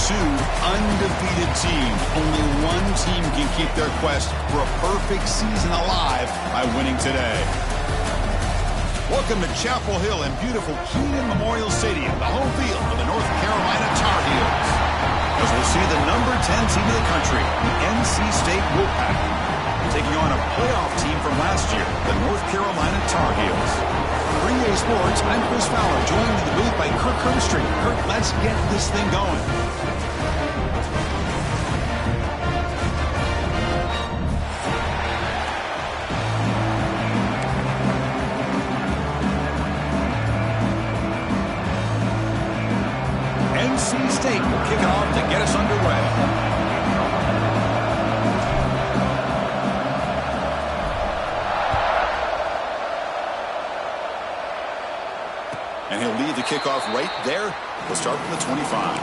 two undefeated teams. Only one team can keep their quest for a perfect season alive by winning today. Welcome to Chapel Hill and beautiful Kenan Memorial Stadium, the home field of the North Carolina Tar Heels. As we'll see the number 10 team in the country, the NC State Wolfpack, taking on a playoff team from last year, the North Carolina Tar Heels. For EA Sports, I'm Chris Fowler, joined in the booth by Kirk Herbstreit. Kirk, let's get this thing going. NC State will kick it off to get us underway. And he'll lead the kickoff right there. We'll start from the 25.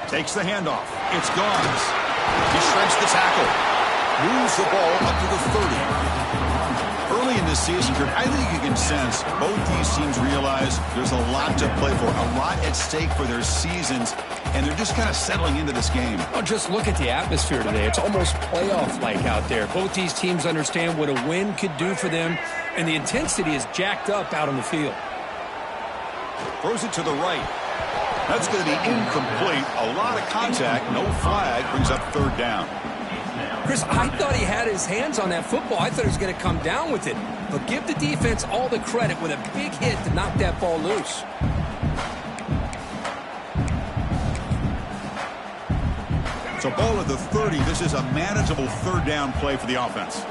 Takes the handoff. It's Gauze. He shreds the tackle. Moves the ball up to the 30. Early in this season, I think you can sense both these teams realize there's a lot to play for, a lot at stake for their seasons, and they're just kind of settling into this game. Oh, just look at the atmosphere today. It's almost playoff-like out there. Both these teams understand what a win could do for them, and the intensity is jacked up out on the field. Throws it to the right. That's going to be incomplete. A lot of contact. No flag. Brings up third down. Chris, I thought he had his hands on that football. I thought he was going to come down with it. But give the defense all the credit with a big hit to knock that ball loose. So ball at the 30. This is a manageable third down play for the offense.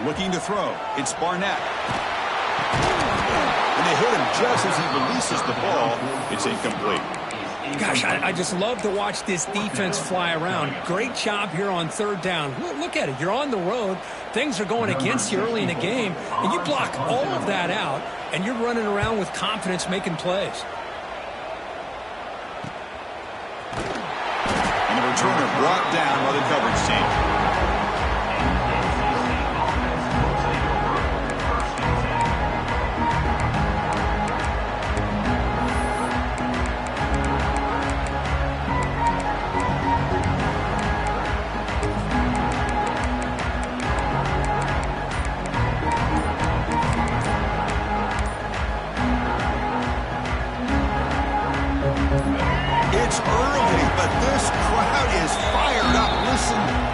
Looking to throw. It's Barnett. And they hit him just as he releases the ball. It's incomplete. Gosh, I just love to watch this defense fly around. Great job here on third down. Look at it. You're on the road. Things are going against you early in the game, and you block all of that out, and you're running around with confidence making plays. And the returner brought down by the coverage team.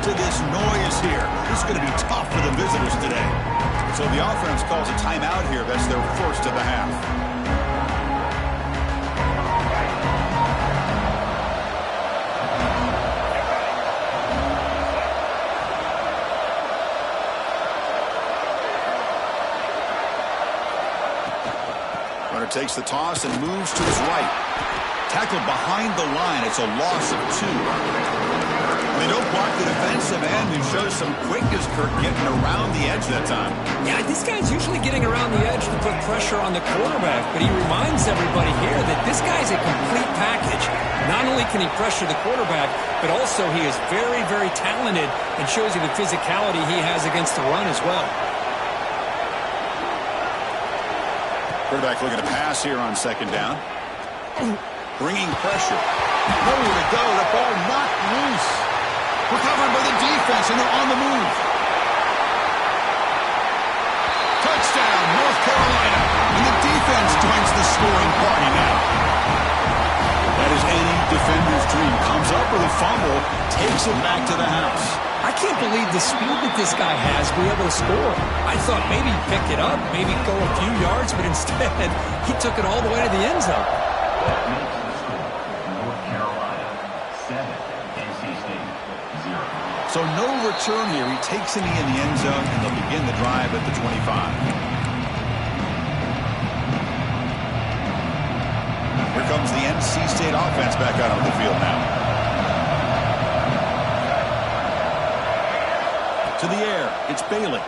To this noise here. This is going to be tough for the visitors today. So the offense calls a timeout here. That's their first of the half. Runner takes the toss and moves to his right. Tackled behind the line. It's a loss of 2. They don't block the defensive end, who shows some quickness, Kirk, getting around the edge that time. Yeah, this guy's usually getting around the edge to put pressure on the quarterback, but he reminds everybody here that this guy's a complete package. Not only can he pressure the quarterback, but also he is very, very talented and shows you the physicality he has against the run as well. Quarterback looking to pass here on second down. Bringing pressure. Nowhere to go. The ball knocked loose. Recovered by the defense, and they're on the move. Touchdown, North Carolina. And the defense joins the scoring party now. That is any defender's dream. Comes up with a fumble, takes it back to the house. I can't believe the speed that this guy has to be able to score. I thought maybe he'd pick it up, maybe go a few yards, but instead he took it all the way to the end zone. So no return here. He takes it in the end zone, and they'll begin the drive at the 25. Here comes the NC State offense back out on the field now. To the air, it's Bailey.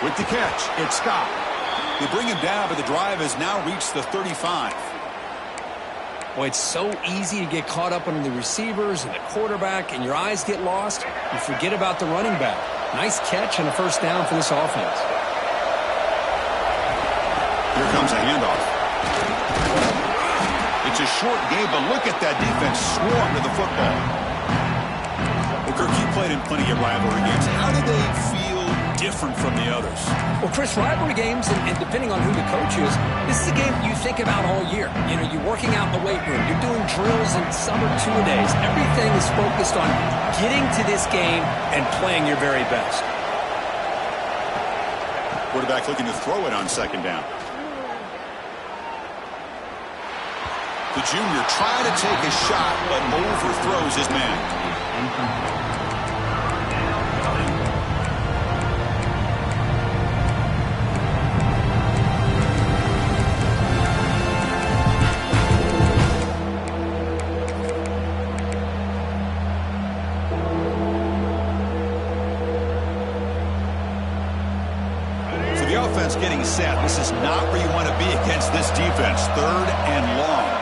With the catch, it's Scott. They bring him down, but the drive has now reached the 35. Boy, it's so easy to get caught up on the receivers and the quarterback, and your eyes get lost. You forget about the running back. Nice catch and a first down for this offense. Here comes a handoff. It's a short game, but look at that defense swarm to the football. Well, Kirk, you played in plenty of rivalry games. How do they feel different from the others? Well, Chris, rivalry games, and depending on who the coach is, this is a game you think about all year. You know, you're working out in the weight room. You're doing drills in summer two-a-days. Everything is focused on getting to this game and playing your very best. Quarterback looking to throw it on second down. The junior tried to take a shot, but overthrows his man. So the offense getting set. This is not where you want to be against this defense. 3rd and long.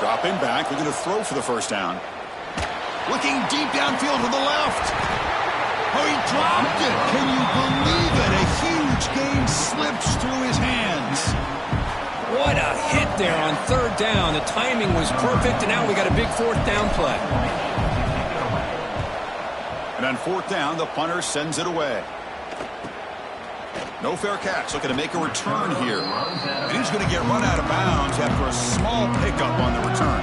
Dropping back, looking to throw for the first down. Looking deep downfield to the left. Oh, he dropped it. Can you believe it? A huge gain slips through his hands. What a hit there on 3rd down. The timing was perfect, and now we got a big 4th down play. And on 4th down, the punter sends it away. No fair catch, looking to make a return here. And he's going to get run out of bounds after a small pickup on the return.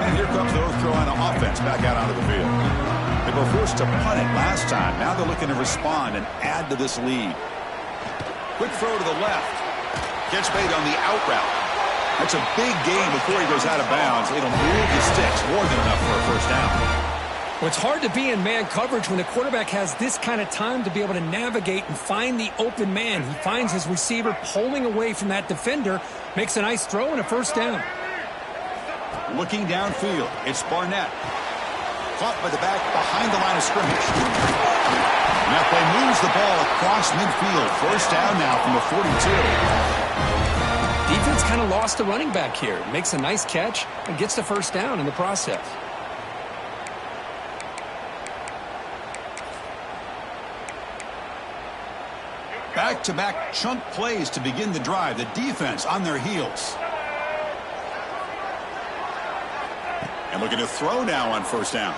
And here comes the North Carolina offense back out onto the field. They were forced to punt it last time. Now they're looking to respond and add to this lead. Quick throw to the left. Catch made on the out route. That's a big gain before he goes out of bounds. It'll move the sticks, more than enough for a first down. Well, it's hard to be in man coverage when the quarterback has this kind of time to be able to navigate and find the open man. He finds his receiver pulling away from that defender, makes a nice throw and a first down. Looking downfield, it's Barnett. Caught by the back behind the line of scrimmage. And that play moves the ball across midfield. First down now from the 42. Defense kind of lost the running back here. Makes a nice catch and gets the first down in the process. Back-to-back chunk plays to begin the drive. The defense on their heels. And looking to throw now on first down.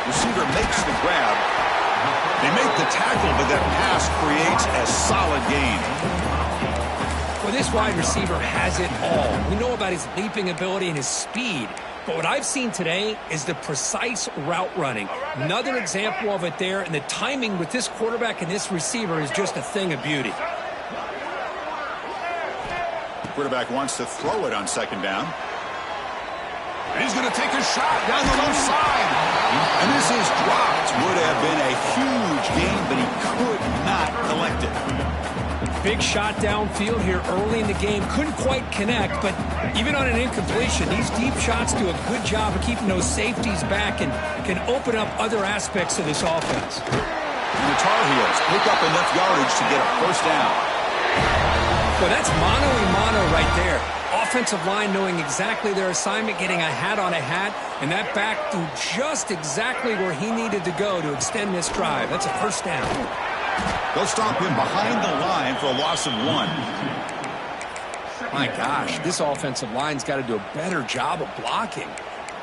Receiver makes the grab. They make the tackle, but that pass creates a solid gain. Well, this wide receiver has it all. We know about his leaping ability and his speed. But what I've seen today is the precise route running. Another example of it there, and the timing with this quarterback and this receiver is just a thing of beauty. Quarterback wants to throw it on second down. And he's going to take a shot down the left side. And this is dropped. Would have been a huge gain, but he could not collect it. Big shot downfield here early in the game. Couldn't quite connect, but even on an incompletion, these deep shots do a good job of keeping those safeties back and can open up other aspects of this offense. And the Tar Heels pick up enough yardage to get a first down. Well, that's mano-a-mano right there. Offensive line knowing exactly their assignment, getting a hat on a hat, and that back threw just exactly where he needed to go to extend this drive. That's a first down. They'll stop him behind the line for a loss of 1. My gosh, this offensive line's got to do a better job of blocking.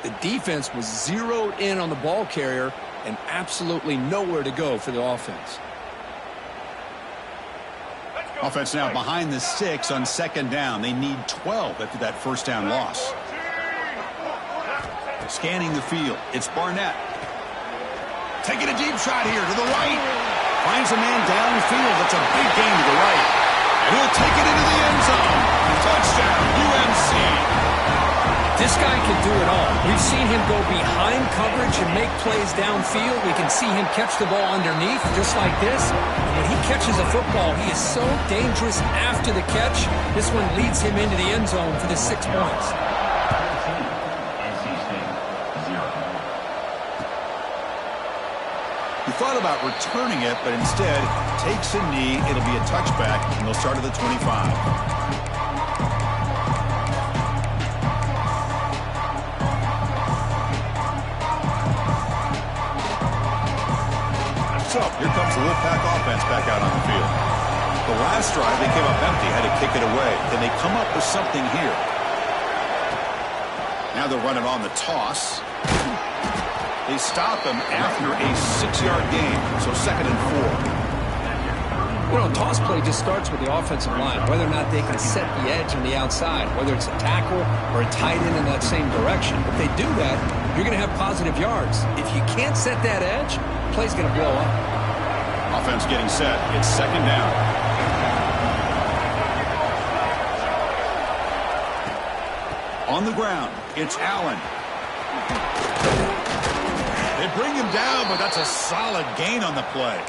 The defense was zeroed in on the ball carrier and absolutely nowhere to go for the offense. Offense now behind the 6 on second down. They need 12 after that first down loss. Scanning the field, it's Barnett. Taking a deep shot here to the right. Finds a man downfield. That's a big gain to the right. And he'll take it into the end zone. Touchdown, UMC. This guy can do it all. We've seen him go behind coverage and make plays downfield. We can see him catch the ball underneath just like this. And when he catches a football, he is so dangerous after the catch. This one leads him into the end zone for the 6 points. He thought about returning it, but instead takes a knee. It'll be a touchback, and they'll start at the 25. So here comes the Wolfpack offense back out on the field. The last drive, they came up empty, had to kick it away. Then they come up with something here. Now they're running on the toss. They stop him after a 6-yard gain, so 2nd and 4. You know, a toss play just starts with the offensive line, whether or not they can set the edge on the outside, whether it's a tackle or a tight end in that same direction. If they do that, you're going to have positive yards. If you can't set that edge, the play's going to blow up. Offense getting set. It's 2nd down. On the ground, it's Allen. They bring him down, but that's a solid gain on the play.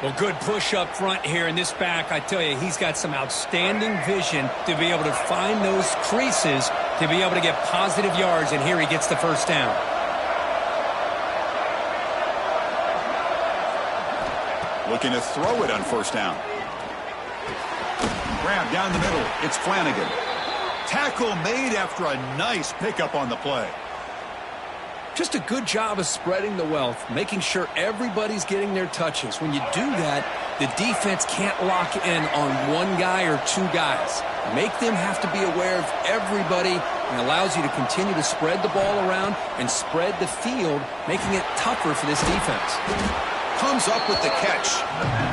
Well, good push up front here in this back. I tell you, he's got some outstanding vision to be able to find those creases to be able to get positive yards, and here he gets the first down. Looking to throw it on 1st down. Grab down the middle. It's Flanagan. Tackle made after a nice pickup on the play. Just a good job of spreading the wealth, making sure everybody's getting their touches. When you do that, the defense can't lock in on one guy or two guys. Make them have to be aware of everybody, and allows you to continue to spread the ball around and spread the field, making it tougher for this defense. Comes up with the catch.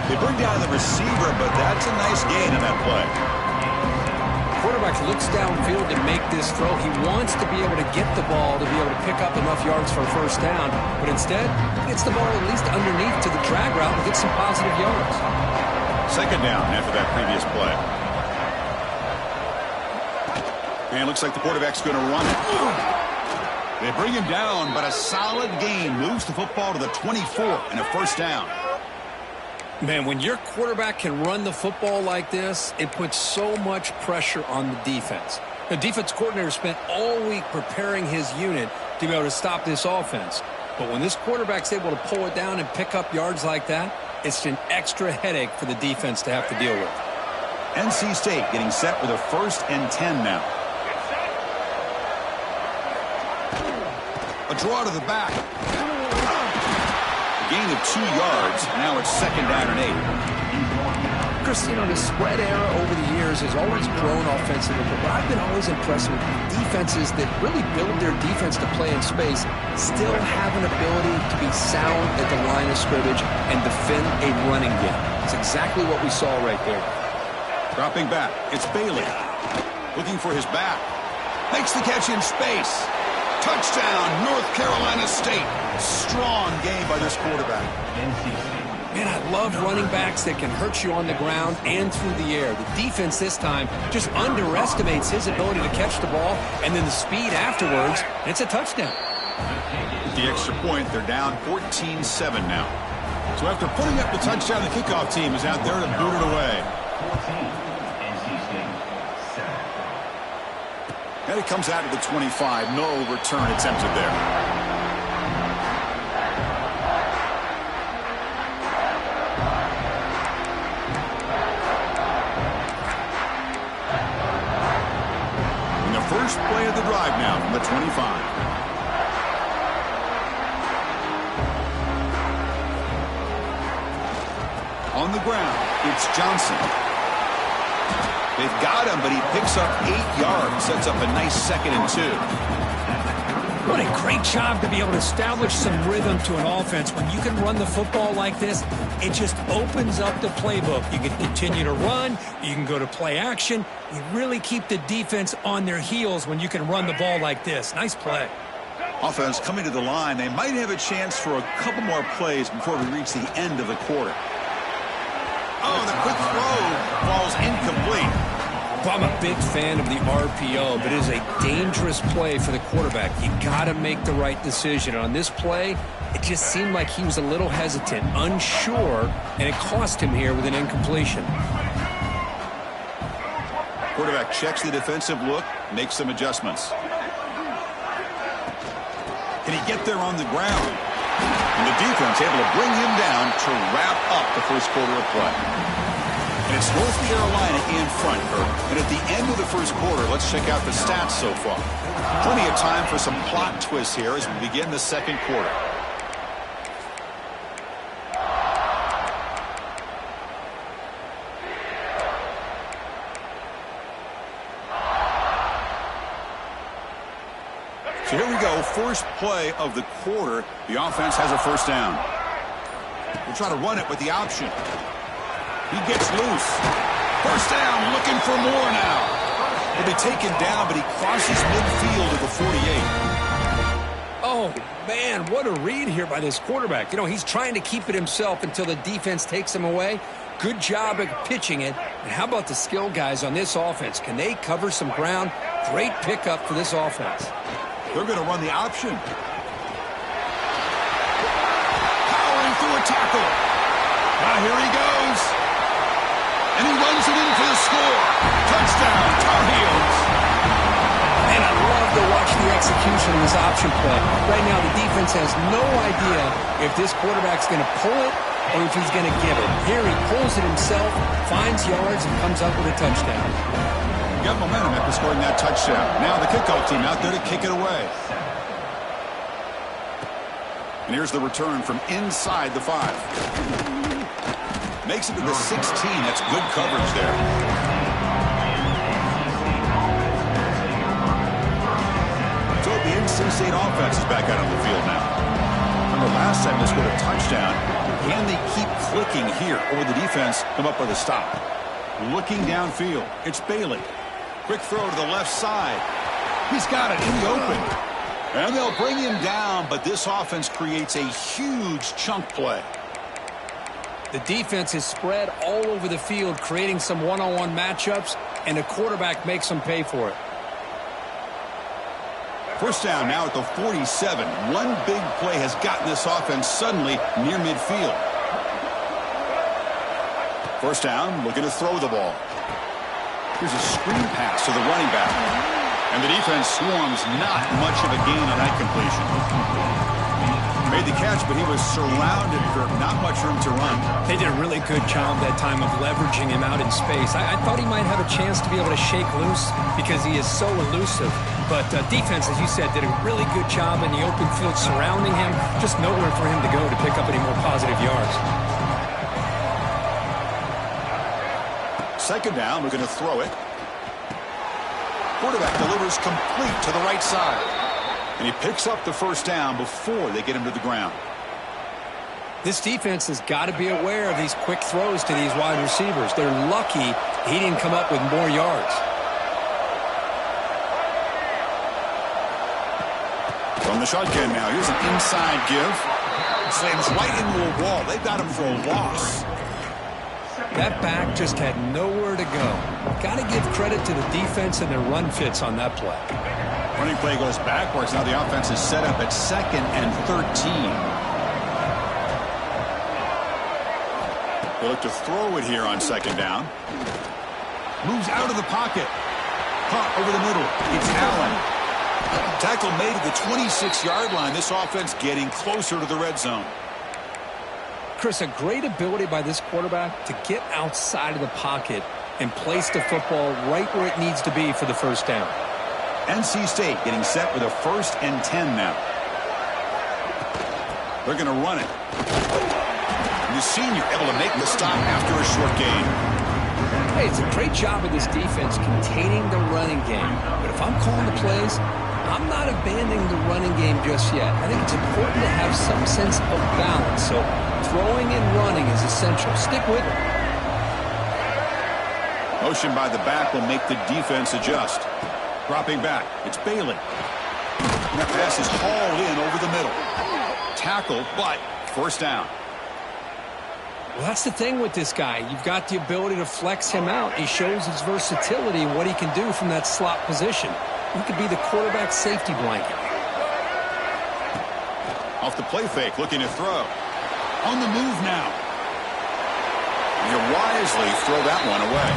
They bring down the receiver, but that's a nice gain in that play. Quarterback looks downfield to make this throw. He wants to be able to get the ball to be able to pick up enough yards for a 1st down, but instead he gets the ball at least underneath to the drag route and gets some positive yards. 2nd down after that previous play. And it looks like the quarterback's going to run it. They bring him down, but a solid gain moves the football to the 24 and a 1st down. Man, when your quarterback can run the football like this, it puts so much pressure on the defense. The defense coordinator spent all week preparing his unit to be able to stop this offense. But when this quarterback's able to pull it down and pick up yards like that, it's an extra headache for the defense to have to deal with. NC State getting set with a 1st and 10 now. A draw to the back. Gain of 2 yards. Now it's 2nd down and 8. Chris, you know, the spread era over the years has always grown offensively, but I've been always impressed with defenses that really build their defense to play in space, still have an ability to be sound at the line of scrimmage and defend a running game. It's exactly what we saw right there. Dropping back. It's Bailey. Looking for his back. Makes the catch in space. Touchdown, North Carolina State. Strong game by this quarterback. Man, I love running backs that can hurt you on the ground and through the air. The defense this time just underestimates his ability to catch the ball, and then the speed afterwards, and it's a touchdown. With the extra point, they're down 14-7 now. So after putting up the touchdown, the kickoff team is out there to boot it away. And it comes out of the 25. No return attempted there. And the first play of the drive now from the 25. On the ground, it's Johnson. They've got him, but he picks up 8 yards, sets up a nice 2nd and 2. What a great job to be able to establish some rhythm to an offense. When you can run the football like this, it just opens up the playbook. You can continue to run. You can go to play action. You really keep the defense on their heels when you can run the ball like this. Nice play. Offense coming to the line. They might have a chance for a couple more plays before we reach the end of the quarter. Oh, the quick throw falls incomplete. Well, I'm a big fan of the RPO, but it is a dangerous play for the quarterback. You got to make the right decision. On this play, it just seemed like he was a little hesitant, unsure, and it cost him here with an incompletion. Quarterback checks the defensive look, makes some adjustments. Can he get there on the ground? And the the defense able to bring him down to wrap up the first quarter of play. And it's North Carolina in front, Kirk. And at the end of the first quarter, let's check out the stats so far. Plenty of time for some plot twists here as we begin the second quarter. So here we go, first play of the quarter. The offense has a first down. We'll try to run it with the option. He gets loose. First down, looking for more now. He'll be taken down, but he crosses midfield at the 48. Oh, man, what a read here by this quarterback. You know, he's trying to keep it himself until the defense takes him away. Good job at pitching it. And how about the skill guys on this offense? Can they cover some ground? Great pickup for this offense. They're going to run the option. Powering through a tackle. Now here he goes. And he runs it in for the score. Touchdown, Tar Heels. And I love to watch the execution of this option play. Right now, the defense has no idea if this quarterback's going to pull it or if he's going to give it. Here he pulls it himself, finds yards, and comes up with a touchdown. Got momentum after scoring that touchdown. Now the kickoff team out there to kick it away. And here's the return from inside the 5. Makes it to the 16. That's good coverage there. So the NC State offense is back out on the field now. Remember last time they scored a touchdown. Can they keep clicking here, or will the defense come up with a stop? Looking downfield, it's Bailey. Quick throw to the left side. He's got it in the open. And they'll bring him down, but this offense creates a huge chunk play. The defense is spread all over the field, creating some one-on-one matchups, and the quarterback makes them pay for it. First down now at the 47. One big play has gotten this offense suddenly near midfield. First down, looking to throw the ball. Here's a screen pass to the running back. And the defense swarms, not much of a gain on that completion. Made the catch, but he was surrounded, Kirk. Not much room to run. They did a really good job that time of leveraging him out in space. I thought he might have a chance to be able to shake loose because he is so elusive. But defense, as you said, did a really good job in the open field surrounding him. Just nowhere for him to go to pick up any more positive yards. Second down, we're going to throw it. Quarterback delivers complete to the right side. And he picks up the first down before they get him to the ground. This defense has got to be aware of these quick throws to these wide receivers. They're lucky he didn't come up with more yards. From the shotgun now, here's an inside give. Slams right into a wall. They've got him for a loss. That back just had nowhere to go. Got to give credit to the defense and their run fits on that play. Running play goes backwards. Now the offense is set up at 2nd and 13. They look to throw it here on 2nd down. Moves out of the pocket. Caught over the middle. It's Allen. Tackle made at the 26-yard line. This offense getting closer to the red zone. Chris, a great ability by this quarterback to get outside of the pocket and place the football right where it needs to be for the first down. NC State getting set with a 1st and 10 now. They're going to run it. And the senior able to make the stop after a short gain. Hey, it's a great job of this defense containing the running game. But if I'm calling the plays, I'm not abandoning the running game just yet. I think it's important to have some sense of balance. So throwing and running is essential. Stick with it. Motion by the back will make the defense adjust. Dropping back, it's Bailey. And that pass is hauled in over the middle. Tackle, but first down. Well, that's the thing with this guy. You've got the ability to flex him out. He shows his versatility and what he can do from that slot position. He could be the quarterback safety blanket. Off the play fake, looking to throw. On the move now. You wisely throw that one away.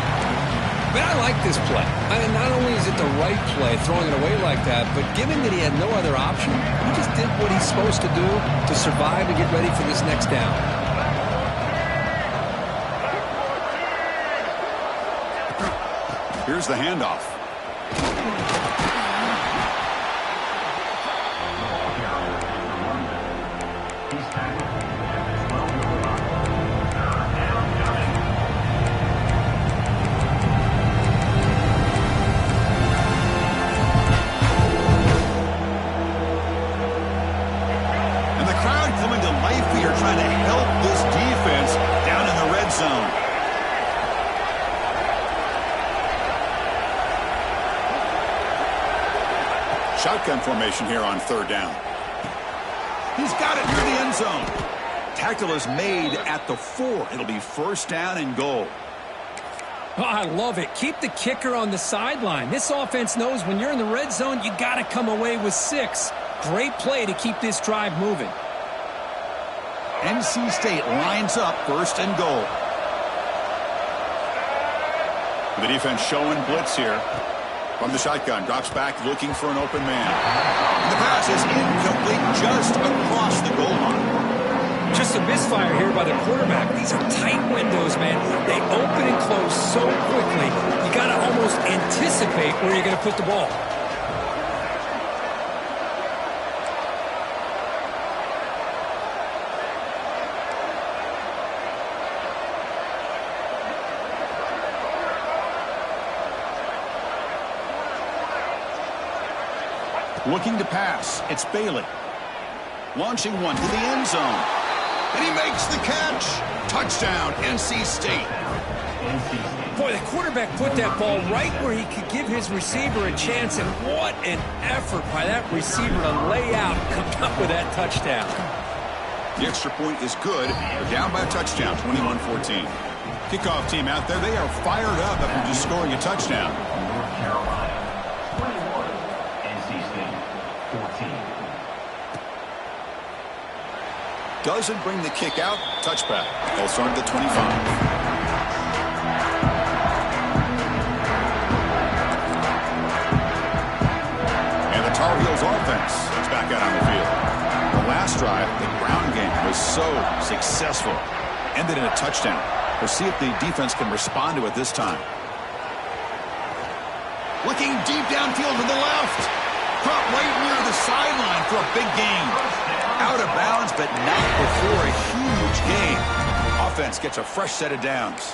But I like this play. I mean, not only is it the right play, throwing it away like that, but given that he had no other option, he just did what he's supposed to do to survive and get ready for this next down. Here's the handoff. Trying to help this defense down in the red zone. Shotgun formation here on third down. He's got it near the end zone. Tackle is made at the 4. It'll be first down and goal. Oh, I love it. Keep the kicker on the sideline. This offense knows when you're in the red zone, you got to come away with 6. Great play to keep this drive moving. NC State lines up first and goal. The defense showing blitz here. From the shotgun, drops back looking for an open man. And the pass is incomplete just across the goal line. Just a misfire here by the quarterback. These are tight windows, man. They open and close so quickly. You got to almost anticipate where you're going to put the ball. Looking to pass. It's Bailey. Launching one to the end zone. And he makes the catch. Touchdown, NC State. Boy, the quarterback put that ball right where he could give his receiver a chance, and what an effort by that receiver to lay out and come up with that touchdown. The extra point is good. They're down by a touchdown, 21-14. Kickoff team out there, they are fired up after just scoring a touchdown. Doesn't bring the kick out. Touchback. They'll start at the 25. And the Tar Heels offense is back out on the field. The last drive, the ground game was so successful. Ended in a touchdown. We'll see if the defense can respond to it this time. Looking deep downfield to the left. Caught right near the sideline for a big gain. Out of bounds, but not before a huge gain. Offense gets a fresh set of downs.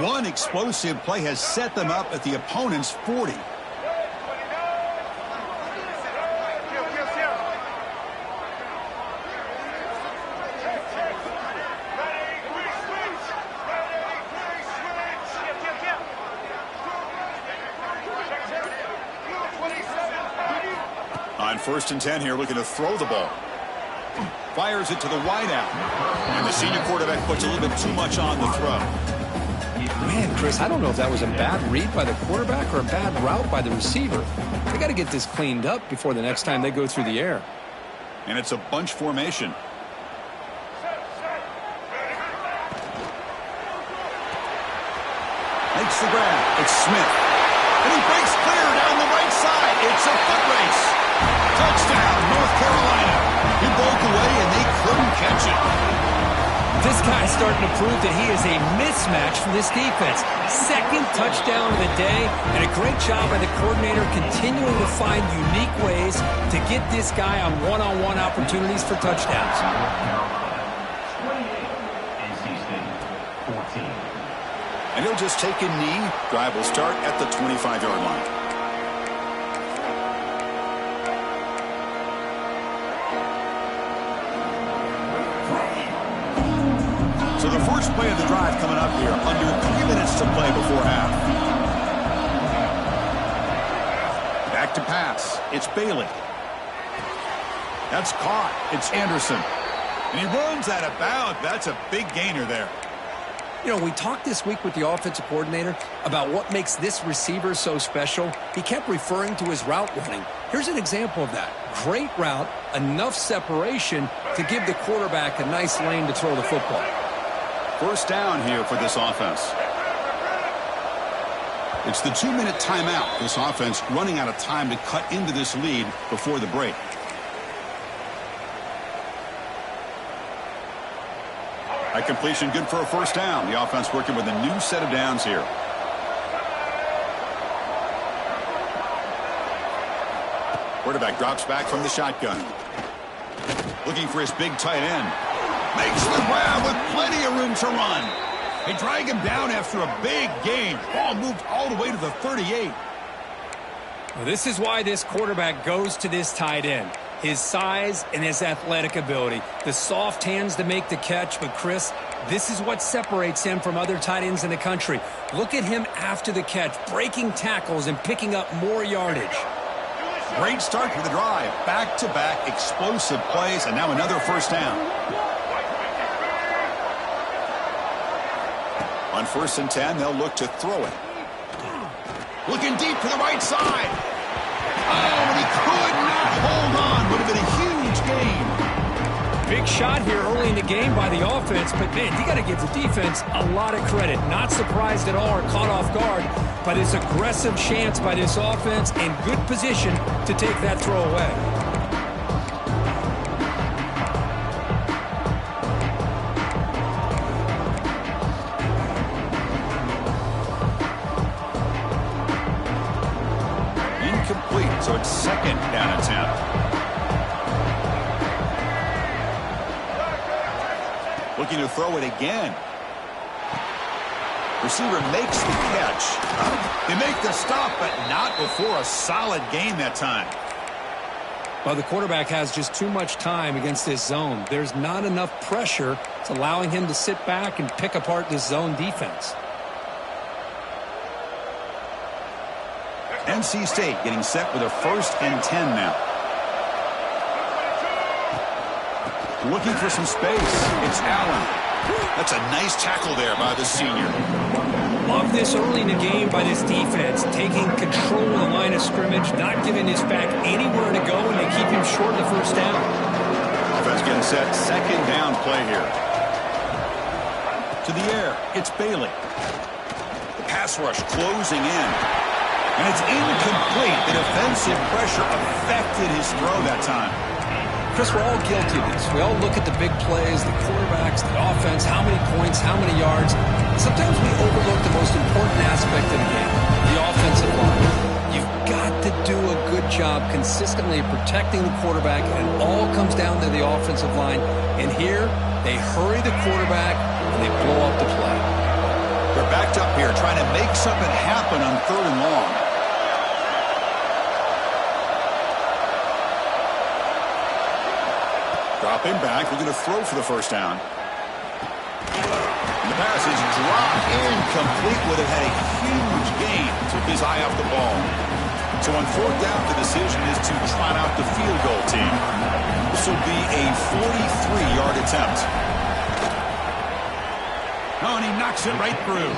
One explosive play has set them up at the opponent's 40. On 1st and 10 here, looking to throw the ball. Fires it to the wideout. And the senior quarterback puts a little bit too much on the throw. Man, Chris, I don't know if that was a bad read by the quarterback or a bad route by the receiver. They got to get this cleaned up before the next time they go through the air. And it's a bunch formation. Makes the grab. It's Smith. And he breaks clear down the right side. It's a foot race. Touchdown, North Carolina. He broke away and they couldn't catch it. This guy's starting to prove that he is a mismatch for this defense. Second touchdown of the day, and a great job by the coordinator continuing to find unique ways to get this guy on one-on-one opportunities for touchdowns. And he'll just take a knee. Drive will start at the 25-yard line. So the first play of the drive coming up here, under 3 minutes to play before half. Back to pass. It's Bailey. That's caught. It's Anderson. And he runs out of bounds. That's a big gainer there. You know, we talked this week with the offensive coordinator about what makes this receiver so special. He kept referring to his route running. Here's an example of that. Great route, enough separation to give the quarterback a nice lane to throw the football. First down here for this offense. It's the 2-minute timeout. This offense running out of time to cut into this lead before the break. That completion good for a first down. The offense working with a new set of downs here. Quarterback drops back from the shotgun. Looking for his big tight end. Makes the grab with plenty of room to run. They drag him down after a big gain. Ball moved all the way to the 38. Well, this is why this quarterback goes to this tight end. His size and his athletic ability. The soft hands to make the catch. But, Chris, this is what separates him from other tight ends in the country. Look at him after the catch, breaking tackles and picking up more yardage. Great start to the drive. Back-to-back explosive plays, and now another first down. On 1st and 10, they'll look to throw it. Looking deep to the right side. Oh, and he could not hold on. Would have been a huge gain. Big shot here early in the game by the offense, but, man, you got to give the defense a lot of credit. Not surprised at all or caught off guard by this aggressive chance by this offense in good position to take that throw away. So it's 2nd down attempt. Looking to throw it again. Receiver makes the catch. They make the stop, but not before a solid gain that time. Well, the quarterback has just too much time against this zone. There's not enough pressure. It's allowing him to sit back and pick apart this zone defense. NC State getting set with a 1st and 10 now. Looking for some space. It's Allen. That's a nice tackle there by the senior. Love this early in the game by this defense. Taking control of the line of scrimmage, not giving his back anywhere to go, and they keep him short of the first down. Offense getting set. 2nd down play here. To the air. It's Bailey. The pass rush closing in. And it's incomplete. The defensive pressure affected his throw that time. Chris, we're all guilty of this. We all look at the big plays, the quarterbacks, the offense, how many points, how many yards. Sometimes we overlook the most important aspect of the game, the offensive line. You've got to do a good job consistently protecting the quarterback, and it all comes down to the offensive line. And here, they hurry the quarterback, and they blow up the play. They're backed up here trying to make something happen on 3rd and long. Dropping back, looking to throw for the first down. And the pass is dropped incomplete with it. Had a huge gain. Took his eye off the ball. So on 4th down, the decision is to trot out the field goal team. This will be a 43-yard attempt. Oh, and he knocks it right through.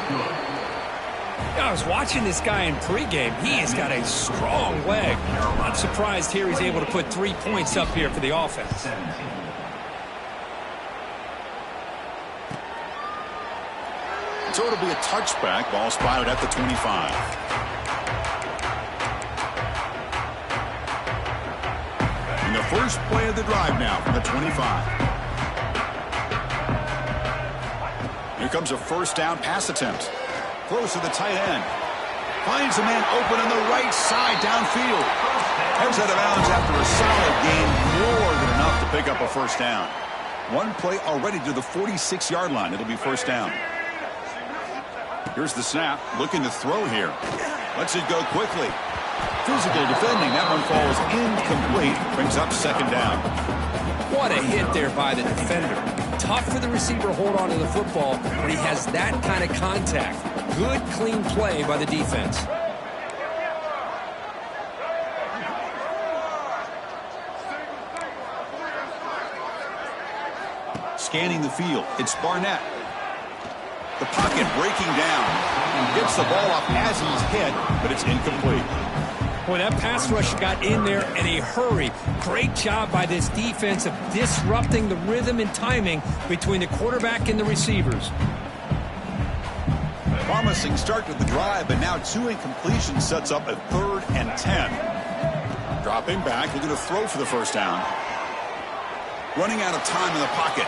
I was watching this guy in pregame. He has got a strong leg. Not surprised here he's able to put 3 points up here for the offense. So it'll be a touchback. Ball spotted at the 25. And the first play of the drive now from the 25. Here comes a first down pass attempt. Throws to the tight end. Finds a man open on the right side downfield. Heads out of bounds after a solid gain. More than enough to pick up a first down. One play already to the 46-yard line. It'll be first down. Here's the snap. Looking to throw here. Lets it go quickly. Physical defending. That one falls incomplete. Brings up 2nd down. What a hit there by the defender. Tough for the receiver to hold on to the football when he has that kind of contact. Good, clean play by the defense. Scanning the field. It's Barnett. The pocket breaking down. He gets the ball off as he's hit, but it's incomplete. Boy, that pass rush got in there in a hurry. Great job by this defense of disrupting the rhythm and timing between the quarterback and the receivers. Promising start to the drive, but now 2 incompletions sets up a 3rd and 10. Dropping back, looking to throw for the first down. Running out of time in the pocket.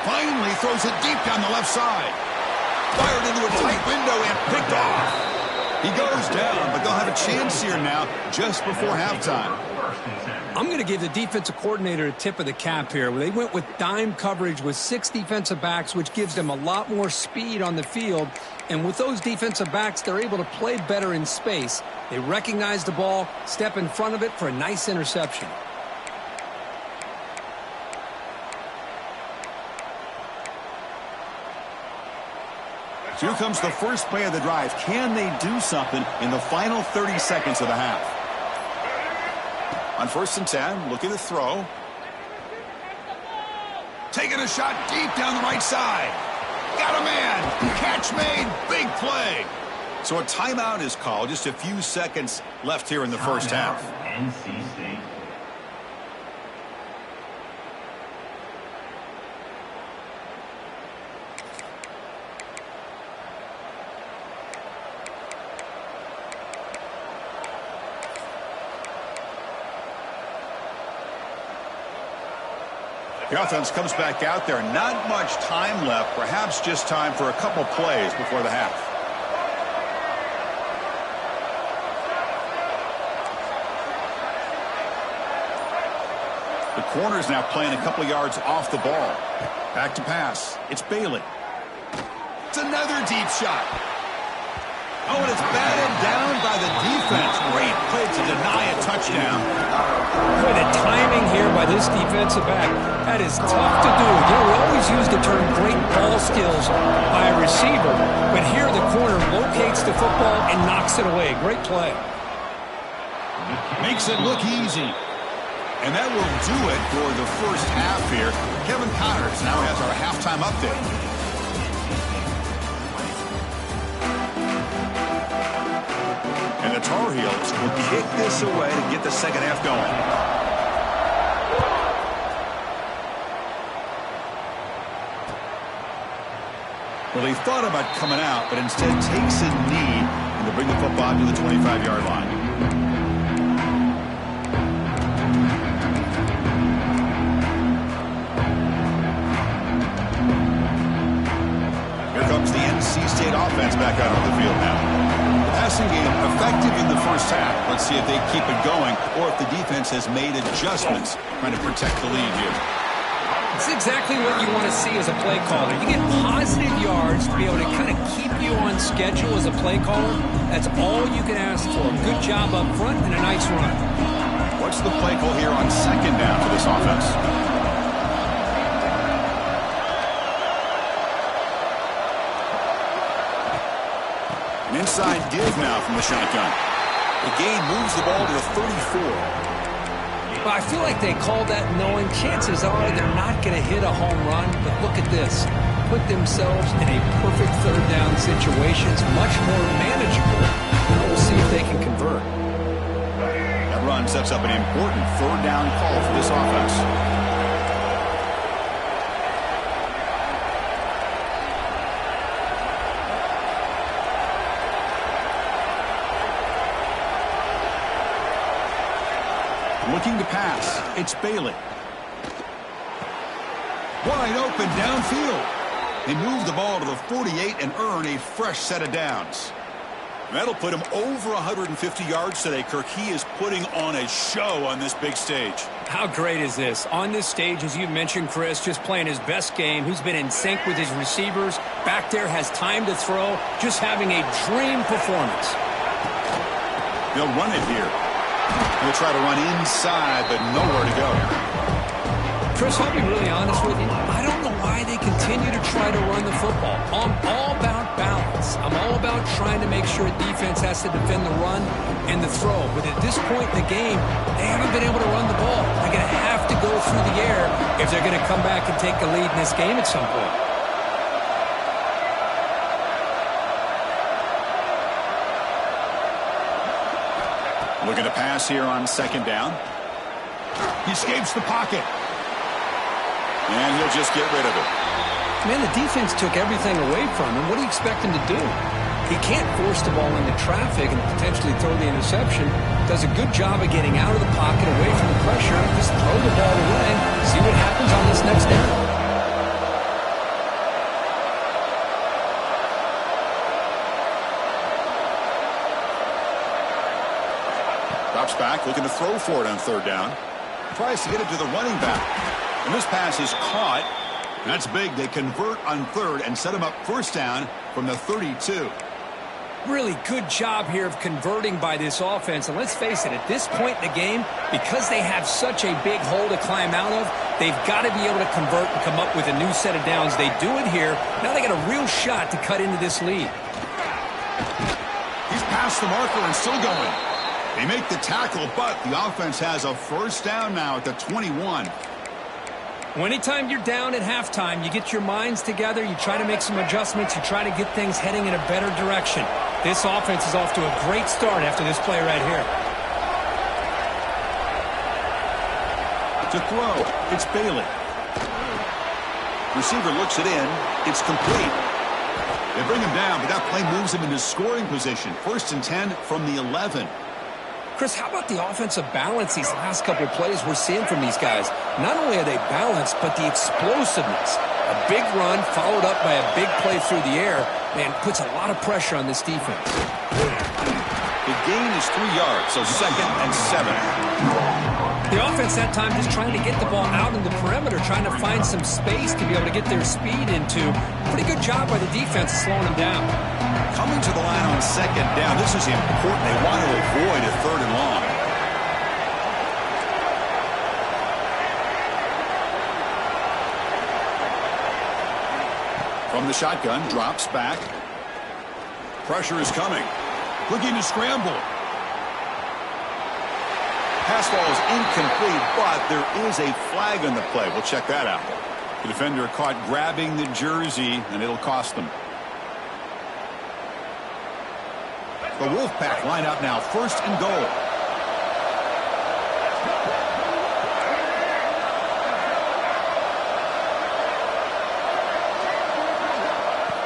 Finally throws it deep down the left side. Fired into a tight window and picked off. He goes down, but they'll have a chance here now just before halftime. I'm going to give the defensive coordinator a tip of the cap here. They went with dime coverage with 6 defensive backs, which gives them a lot more speed on the field. And with those defensive backs, they're able to play better in space. They recognize the ball, step in front of it for a nice interception. Here comes the first play of the drive. Can they do something in the final 30 seconds of the half? On 1st and 10, looking to throw. Taking a shot deep down the right side. Got a man. Catch made. Big play. So a timeout is called. Just a few seconds left here in the first half. NC State. The offense comes back out there. Not much time left. Perhaps just time for a couple plays before the half. The corner's now playing a couple yards off the ball. Back to pass. It's Bailey. It's another deep shot. Oh, and it's batted down by the defense. Great play to deny a touchdown. Boy, the timing here by this defensive back, that is tough to do. You know, we always use the term great ball skills by a receiver, but here the corner locates the football and knocks it away. Great play. Makes it look easy. And that will do it for the first half here. Kevin Connors now has our halftime update. And the Tar Heels will kick this away to get the second half going. Well, they thought about coming out, but instead takes a knee and to bring the football to the 25-yard line. Here comes the NC State offense back out on the field now. Passing game effective in the first half. Let's see if they keep it going or if the defense has made adjustments trying to protect the lead here. It's exactly what you want to see as a play caller. You get positive yards to be able to kind of keep you on schedule as a play caller. That's all you can ask for. Good job up front and a nice run. What's the play call here on 2nd down for this offense? An inside give now from the shotgun. The gain moves the ball to the 34. Well, I feel like they called that knowing chances are they're not going to hit a home run. But look at this. Put themselves in a perfect 3rd down situation. It's much more manageable. Now we'll see if they can convert. That run sets up an important 3rd down call for this offense. Looking to pass. It's Bailey. Wide open downfield. They move the ball to the 48 and earn a fresh set of downs. That'll put him over 150 yards today, Kirk. He is putting on a show on this big stage. How great is this? On this stage, as you mentioned, Chris, just playing his best game. He's been in sync with his receivers. Back there, has time to throw. Just having a dream performance. They'll run it here. He'll try to run inside, but nowhere to go. Chris, I'll be really honest with you. I don't know why they continue to try to run the football. I'm all about balance. I'm all about trying to make sure defense has to defend the run and the throw. But at this point in the game, they haven't been able to run the ball. They're going to have to go through the air if they're going to come back and take the lead in this game at some point. Looking to pass here on second down. He escapes the pocket. And he'll just get rid of it. Man, the defense took everything away from him. What do you expect him to do? He can't force the ball into traffic and potentially throw the interception. Does a good job of getting out of the pocket, away from the pressure, and just throw the ball away. See what happens on this next down. Drops back, looking to throw for it on third down. Tries to get it to the running back. And this pass is caught. That's big. They convert on third and set him up first down from the 32. Really good job here of converting by this offense. And let's face it, at this point in the game, because they have such a big hole to climb out of, they've got to be able to convert and come up with a new set of downs. They do it here. Now they got a real shot to cut into this lead. He's past the marker and still going. They make the tackle, but the offense has a first down now at the 21. Well, anytime you're down at halftime, you get your minds together, you try to make some adjustments, you try to get things heading in a better direction. This offense is off to a great start after this play right here. To throw, it's Bailey. Receiver looks it in. It's complete. They bring him down, but that play moves him into scoring position. First and 10 from the 11. Chris, how about the offensive balance these last couple of plays we're seeing from these guys? Not only are they balanced, but the explosiveness. A big run followed up by a big play through the air, man, puts a lot of pressure on this defense. The gain is 3 yards, so second and 7. The offense that time just trying to get the ball out in the perimeter, trying to find some space to be able to get their speed into. Pretty good job by the defense of slowing them down. Coming to the line on second down. This is important. They want to avoid a third and long. From the shotgun, drops back. Pressure is coming. Looking to scramble. Pass ball is incomplete, but there is a flag on the play. We'll check that out. The defender caught grabbing the jersey, and it'll cost them. The Wolfpack line up now, first and goal.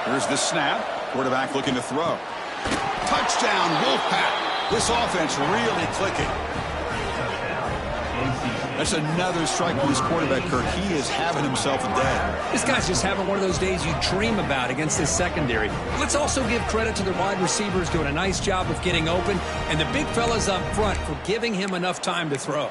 Here's the snap. Quarterback looking to throw. Touchdown, Wolfpack. This offense really clicking. That's another strike from this quarterback, Kirk. He is having himself a day. This guy's just having one of those days you dream about against this secondary. Let's also give credit to the wide receivers doing a nice job of getting open, and the big fellas up front for giving him enough time to throw.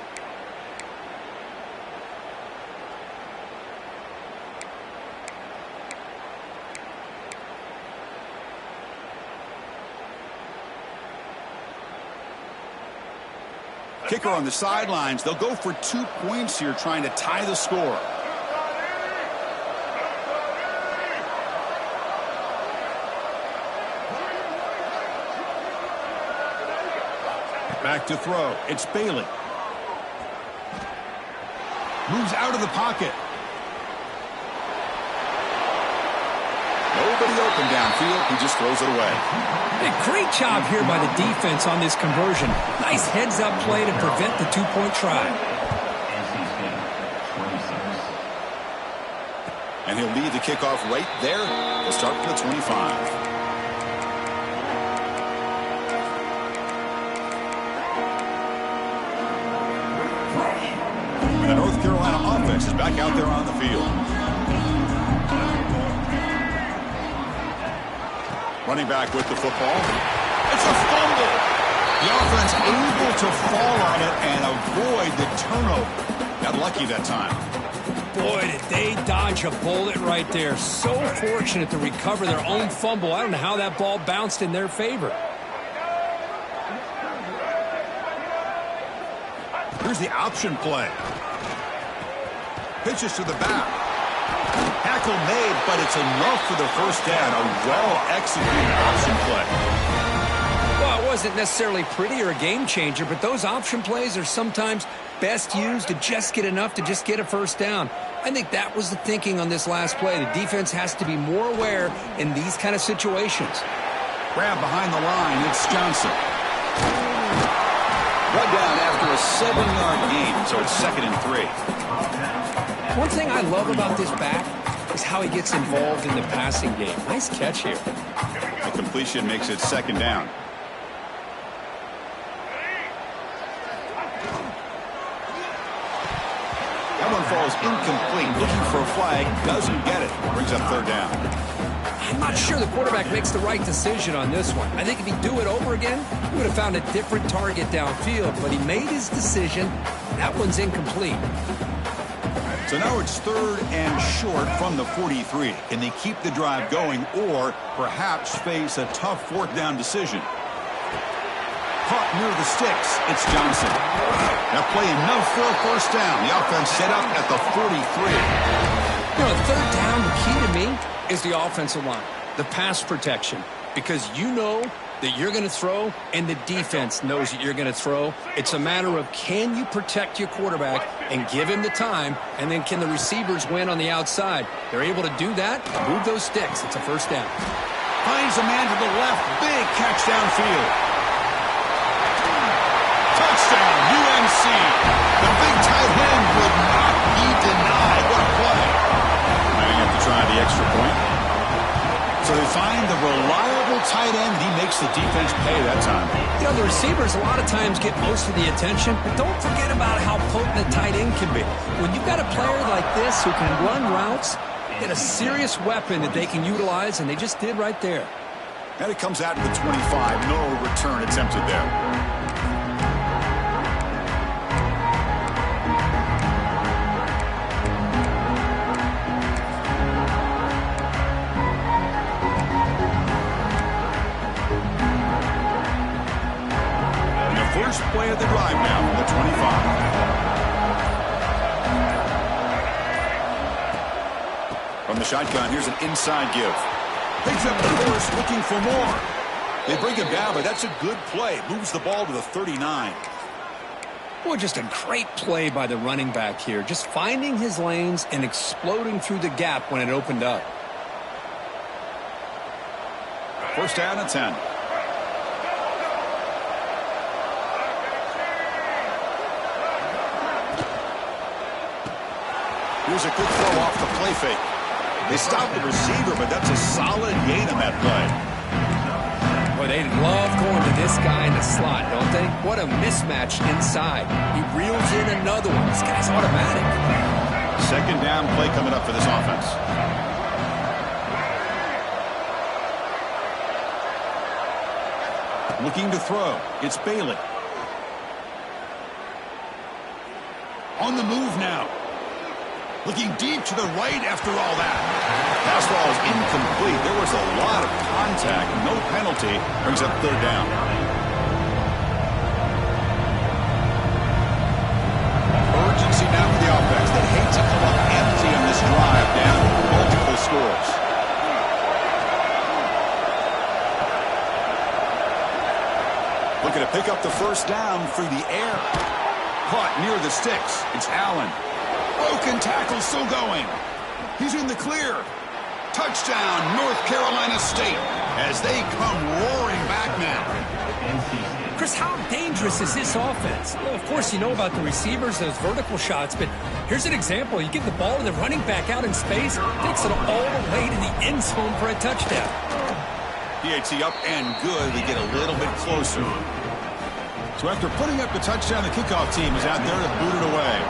Kicker on the sidelines. They'll go for 2 points here, trying to tie the score. Back to throw. It's Bailey. Moves out of the pocket. Nobody open downfield. He just throws it away. A great job here by the defense on this conversion. Nice heads-up play to prevent the 2-point try. And he'll lead the kickoff right there. He'll start from the 25. And the North Carolina offense is back out there on the field. Running back with the football. It's a fumble. The offense able to fall on it and avoid the turnover. Got lucky that time. Boy, did they dodge a bullet right there. So fortunate to recover their own fumble. I don't know how that ball bounced in their favor. Here's the option play. Pitches to the back. Tackle made, but it's enough for the first down. A well-executed option play. Well, it wasn't necessarily pretty or a game changer, but those option plays are sometimes best used to just get enough to just get a first down. I think that was the thinking on this last play. The defense has to be more aware in these kind of situations. Grab behind the line. It's Johnson. One down after a 7-yard gain, so it's 2nd and 3. One thing I love about this back is how he gets involved in the passing game. Nice catch here. The completion makes it 2nd down. That one falls incomplete. Looking for a flag. Doesn't get it. Brings up 3rd down. I'm not sure the quarterback makes the right decision on this one. I think if he'd do it over again, he would have found a different target downfield. But he made his decision. That one's incomplete. So now it's 3rd and short from the 43. Can they keep the drive going or perhaps face a tough 4th down decision? Caught near the sticks. It's Johnson. That play enough for a 1st down. The offense set up at the 43. You know, 3rd down, the key to me is the offensive line, the pass protection, because you know that you're going to throw and the defense knows that you're going to throw. It's a matter of can you protect your quarterback and give him the time, and then can the receivers win on the outside? They're able to do that, move those sticks. It's a 1st down. Finds a man to the left. Big catch downfield. Touchdown, UNC. The big tight end would not be denied. What a play. Might have to try the extra point. So they find the reliable tight end, and he makes the defense pay that time. You know, the receivers a lot of times get most of the attention, but don't forget about how potent a tight end can be. When you've got a player like this who can run routes, get a serious weapon that they can utilize, and they just did right there. And it comes out to the 25. No return attempted there. First play of the drive now from the 25. From the shotgun, here's an inside give. Picks up the course, looking for more. They bring him down, but that's a good play. Moves the ball to the 39. Boy, just a great play by the running back here. Just finding his lanes and exploding through the gap when it opened up. 1st down and 10. Here's a quick throw off the play fake. They stop the receiver, but that's a solid gain on that play. Boy, they love going to this guy in the slot, don't they? What a mismatch inside. He reels in another one. This guy's automatic. 2nd down play coming up for this offense. Looking to throw. It's Bailey. On the move now. Looking deep to the right after all that. Pass ball is incomplete. There was a lot of contact. No penalty. Brings up 3rd down. Urgency now for the offense. They hate to come up empty on this drive, down multiple scores. Looking to pick up the 1st down through the air. Caught near the sticks. It's Allen. Broken tackle still going. He's in the clear. Touchdown, North Carolina State, as they come roaring back now. Chris, how dangerous is this offense? Well, of course, you know about the receivers, those vertical shots, but here's an example. You give the ball to the running back out in space, takes it all the way to the end zone for a touchdown. PAT up and good. They get a little bit closer. So after putting up the touchdown, the kickoff team is out there to boot it away.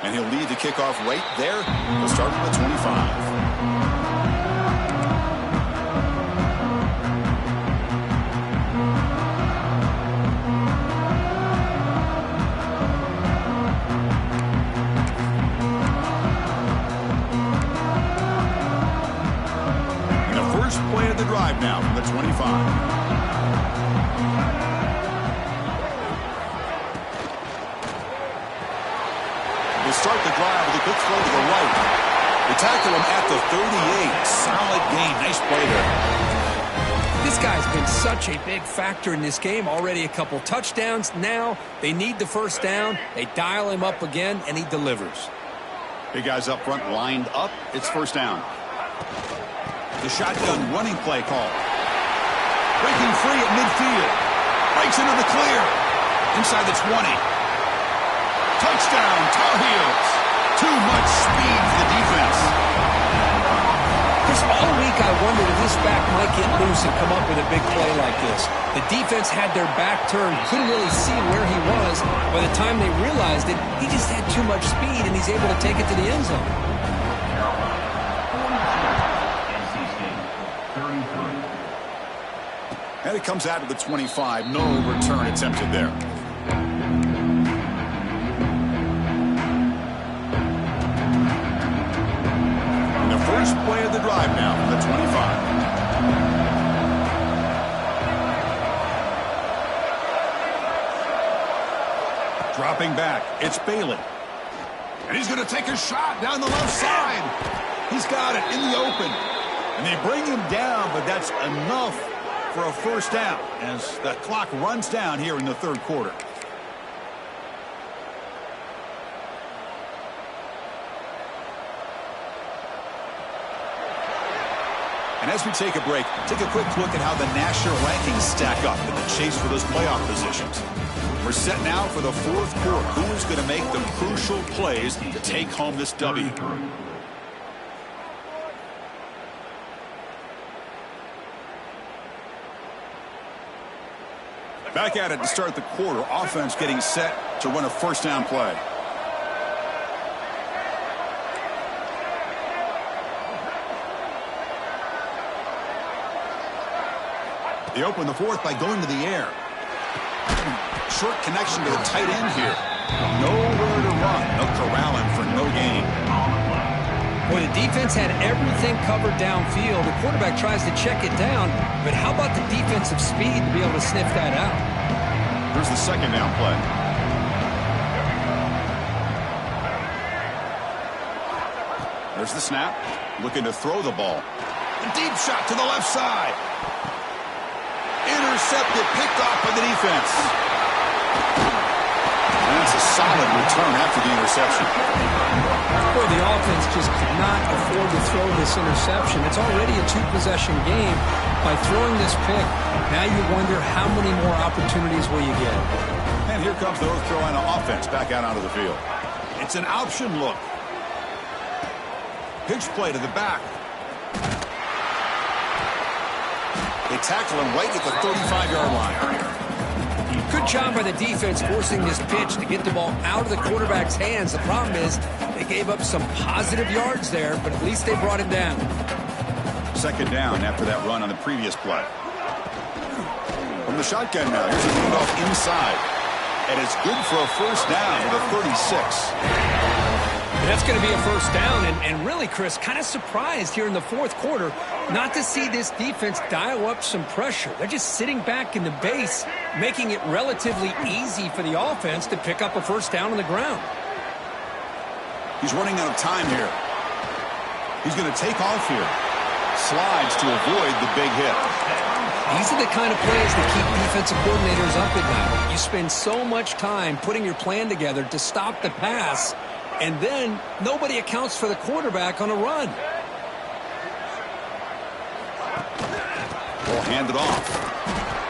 And he'll lead the kickoff right there. He'll start at the 25. And the first play of the drive now from the 25. Start the drive with a quick throw to the right. They tackle him at the 38. Solid gain. Nice play there. This guy's been such a big factor in this game. Already a couple touchdowns. Now they need the 1st down. They dial him up again, and he delivers. Big guys up front lined up. It's 1st down. The shotgun running play call. Breaking free at midfield. Breaks into the clear. Inside the 20. Touchdown, Tar Heels. Too much speed for the defense. Chris, all week I wondered if this back might get loose and come up with a big play like this. The defense had their back turned, couldn't really see where he was. By the time they realized it, he just had too much speed, and he's able to take it to the end zone. And it comes out of the 25. No return attempted there. And the first play of the drive now from the 25. Dropping back. It's Bailey. And he's going to take a shot down the left side. He's got it in the open. And they bring him down, but that's enough for a first down as the clock runs down here in the third quarter. And as we take a break, take a quick look at how the national rankings stack up in the chase for those playoff positions. We're set now for the fourth quarter. Who is going to make the crucial plays to take home this W? Back at it to start the quarter. Offense getting set to run a first down play. They open the fourth by going to the air. Short connection to the tight end here. Nowhere to run. No corralling for no gain. Well, the defense had everything covered downfield. The quarterback tries to check it down, but how about the defensive speed to be able to sniff that out? Here's the second down play. There's the snap. Looking to throw the ball. A deep shot to the left side. Intercepted, picked off by the defense. And that's a solid return after the interception. Boy, the offense just could not afford to throw this interception. It's already a two-possession game. By throwing this pick, now you wonder how many more opportunities will you get. And here comes the North Carolina offense back out onto the field. It's an option look. Pitch play to the back. They tackle him right at the 35-yard line. Good job by the defense forcing this pitch to get the ball out of the quarterback's hands. The problem is they gave up some positive yards there, but at least they brought him down. Second down after that run on the previous play. From the shotgun now, here's a handoff inside. And it's good for a first down to the 36. And that's going to be a first down. And really, Chris, kind of surprised here in the fourth quarter not to see this defense dial up some pressure. They're just sitting back in the base, making it relatively easy for the offense to pick up a first down on the ground. He's running out of time here. He's going to take off here. Slides to avoid the big hit. These are the kind of plays that keep defensive coordinators up at night. You spend so much time putting your plan together to stop the pass, and then nobody accounts for the quarterback on a run. Ball handed off.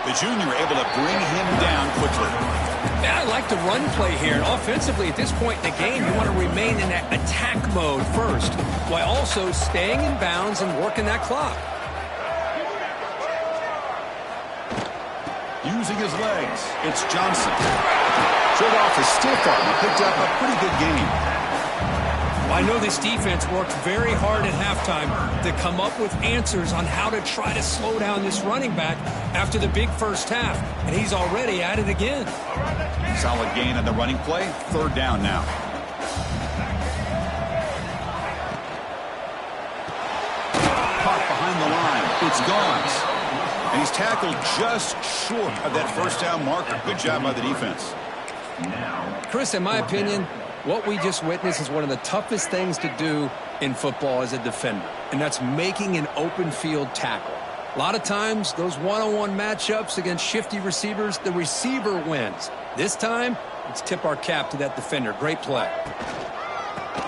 The junior able to bring him down quickly. Yeah, I like the run play here. And offensively, at this point in the game, you want to remain in that attack mode first, while also staying in bounds and working that clock. Using his legs, it's Johnson. Showed off his stiff arm and picked up a pretty good game. Well, I know this defense worked very hard at halftime to come up with answers on how to try to slow down this running back after the big first half, and he's already at it again. Solid gain on the running play. Third down now. Caught behind the line. It's gone. And he's tackled just short of that first down marker. Good job by the defense. Chris, in my opinion, what we just witnessed is one of the toughest things to do in football as a defender, and that's making an open field tackle. A lot of times, those one-on-one matchups against shifty receivers, the receiver wins. This time, let's tip our cap to that defender. Great play.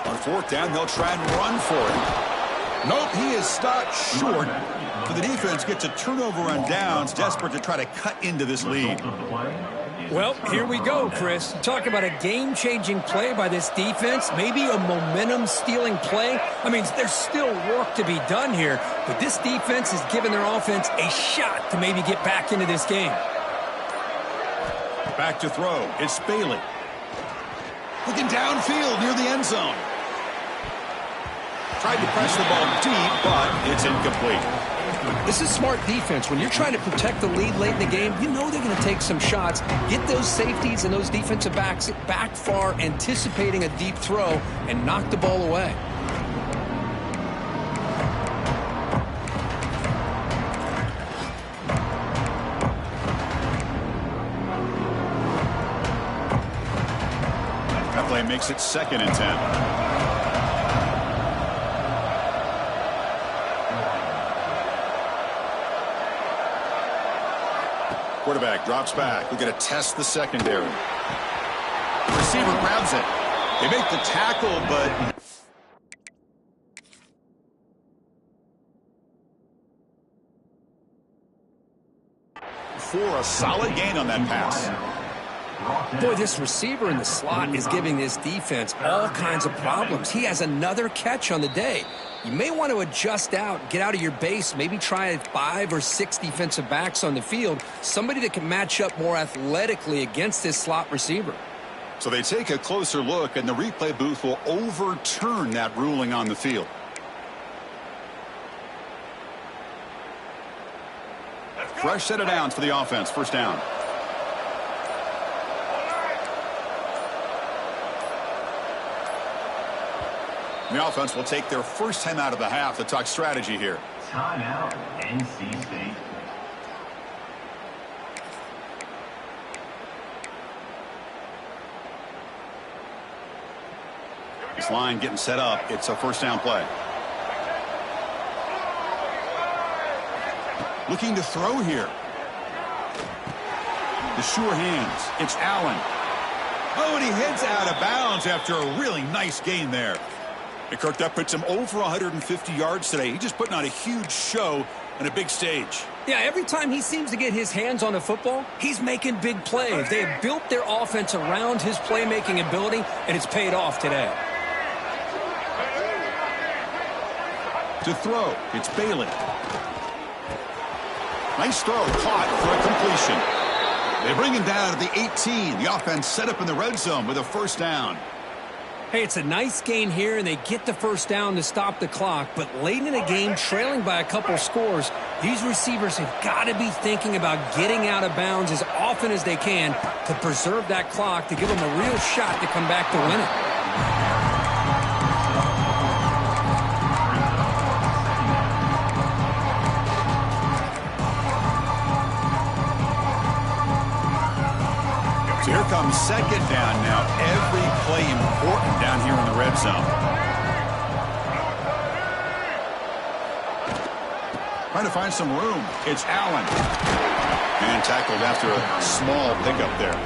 On fourth down, they'll try and run for it. Nope, he is stopped short. So the defense gets a turnover on downs, desperate to try to cut into this lead. Well, here we go, Chris. Talk about a game-changing play by this defense, maybe a momentum-stealing play. I mean, there's still work to be done here, but this defense has given their offense a shot to maybe get back into this game. Back to throw. It's Bailey. Looking downfield near the end zone. Tried to press the ball deep, but it's incomplete. This is smart defense. When you're trying to protect the lead late in the game, you know they're going to take some shots, get those safeties and those defensive backs back far, anticipating a deep throw, and knock the ball away. That play makes it 2nd and 10. Quarterback drops back. We're going to test the secondary. Receiver grabs it. They make the tackle, but for a solid gain on that pass. Boy, this receiver in the slot is giving this defense all kinds of problems. He has another catch on the day. You may want to adjust out, get out of your base, maybe try 5 or 6 defensive backs on the field, somebody that can match up more athletically against this slot receiver. So they take a closer look, and the replay booth will overturn that ruling on the field. Fresh set of downs for the offense. First down. The offense will take their first time out of the half to talk strategy here. Timeout, NC State. This line getting set up. It's a first down play. Looking to throw here. The sure hands. It's Allen. Oh, and he heads out of bounds after a really nice gain there. And Kirk, that puts him over 150 yards today. He's just putting on a huge show on a big stage. Yeah, every time he seems to get his hands on the football, he's making big plays. They have built their offense around his playmaking ability, and it's paid off today. To throw, it's Bailey. Nice throw, caught for a completion. They bring him down to the 18. The offense set up in the red zone with a first down. Hey, it's a nice gain here, and they get the first down to stop the clock. But late in the game, trailing by a couple scores, these receivers have got to be thinking about getting out of bounds as often as they can to preserve that clock, to give them a real shot to come back to win it. Here comes second down now. Every play important down here in the red zone. Trying to find some room. It's Allen. And tackled after a small pickup there.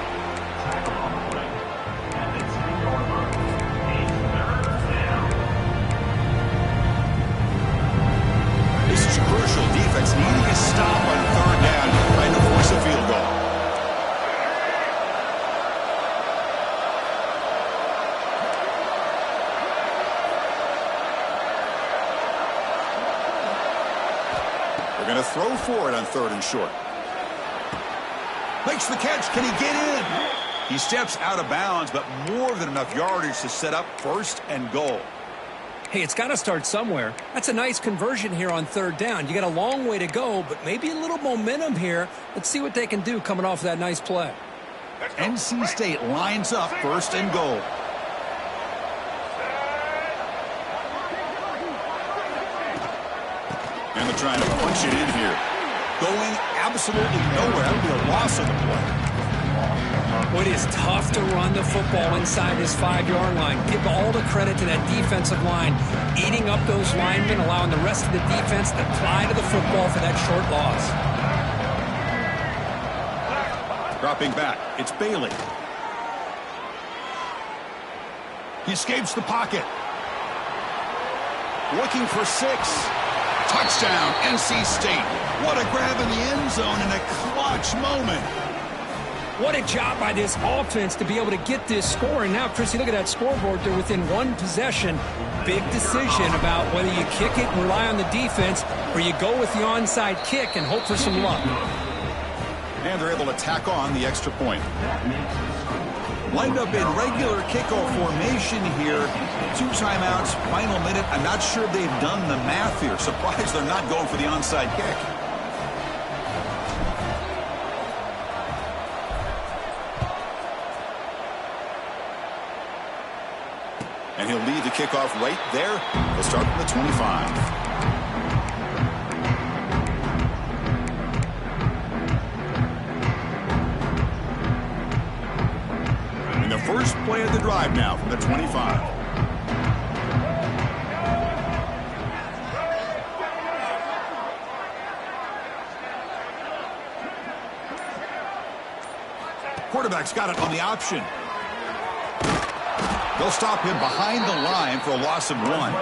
This is crucial. Defense needing a stop on third down, trying to force a field goal. Going to throw for it on 3rd and short. Makes the catch. Can he get in? He steps out of bounds, but more than enough yardage to set up 1st and goal. Hey, it's got to start somewhere. That's a nice conversion here on 3rd down. You got a long way to go, but maybe a little momentum here. Let's see what they can do coming off that nice play. NC State lines up 1st and goal. And they're trying to punch it in here. Going absolutely nowhere. That would be a loss of the play. Well, it is tough to run the football inside this 5-yard line. Give all the credit to that defensive line, eating up those linemen, allowing the rest of the defense to fly to the football for that short loss. Dropping back, it's Bailey. He escapes the pocket. looking for 6. Touchdown, NC State. What a grab in the end zone in a clutch moment. What a job by this offense to be able to get this score. And now, Chrissy, look at that scoreboard. They're within 1 possession. Big decision about whether you kick it and rely on the defense or you go with the onside kick and hope for some luck. And they're able to tack on the extra point. Lined up in regular kickoff formation here. 2 timeouts, final minute. I'm not sure they've done the math here. Surprised they're not going for the onside kick. And he'll lead the kickoff right there. He'll start from the 25. And the first play of the drive now from the 25. Quarterback's got it on the option. They'll stop him behind the line for a loss of 1.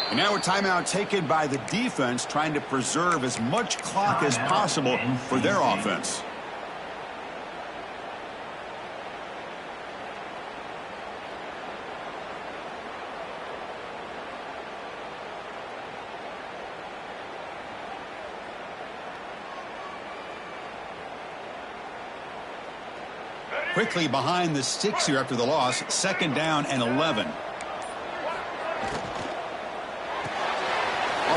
And now a timeout taken by the defense, trying to preserve as much clock as possible for their offense. Quickly behind the sticks here after the loss. 2nd down and 11. Off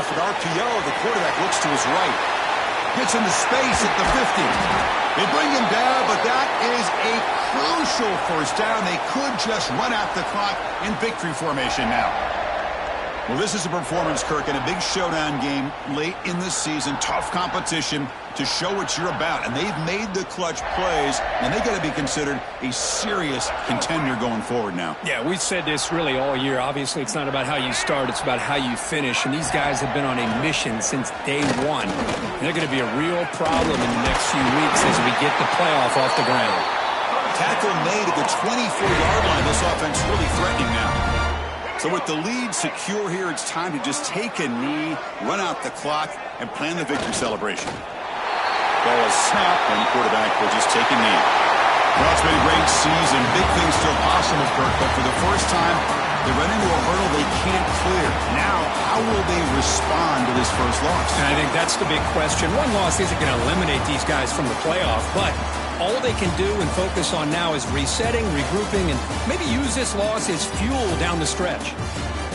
an RPO, the quarterback looks to his right. Gets into space at the 50. They bring him down, but that is a crucial first down. They could just run out the clock in victory formation now. Well, this is a performance, Kirk, in a big showdown game late in the season. Tough competition to show what you're about. And they've made the clutch plays, and they got to be considered a serious contender going forward now. Yeah, we've said this really all year. Obviously, it's not about how you start. It's about how you finish. And these guys have been on a mission since day 1. And they're going to be a real problem in the next few weeks as we get the playoff off the ground. Tackle made at the 24-yard line. This offense really threatening now. So with the lead secure here, it's time to just take a knee, run out the clock, and plan the victory celebration. Ball is snapped, and the quarterback will just take a knee. Well, it's been a great season. Big things still possible, Kirk, but for the first time, they run into a hurdle they can't clear. Now, how will they respond to this first loss? And I think that's the big question. One loss isn't going to eliminate these guys from the playoff, but all they can do and focus on now is resetting, regrouping, and maybe use this loss as fuel down the stretch.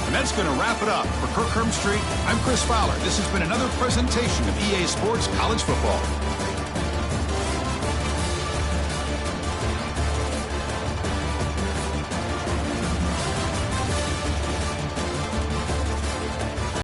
And that's going to wrap it up. For Kirk Herbstreit, I'm Chris Fowler. This has been another presentation of EA Sports College Football.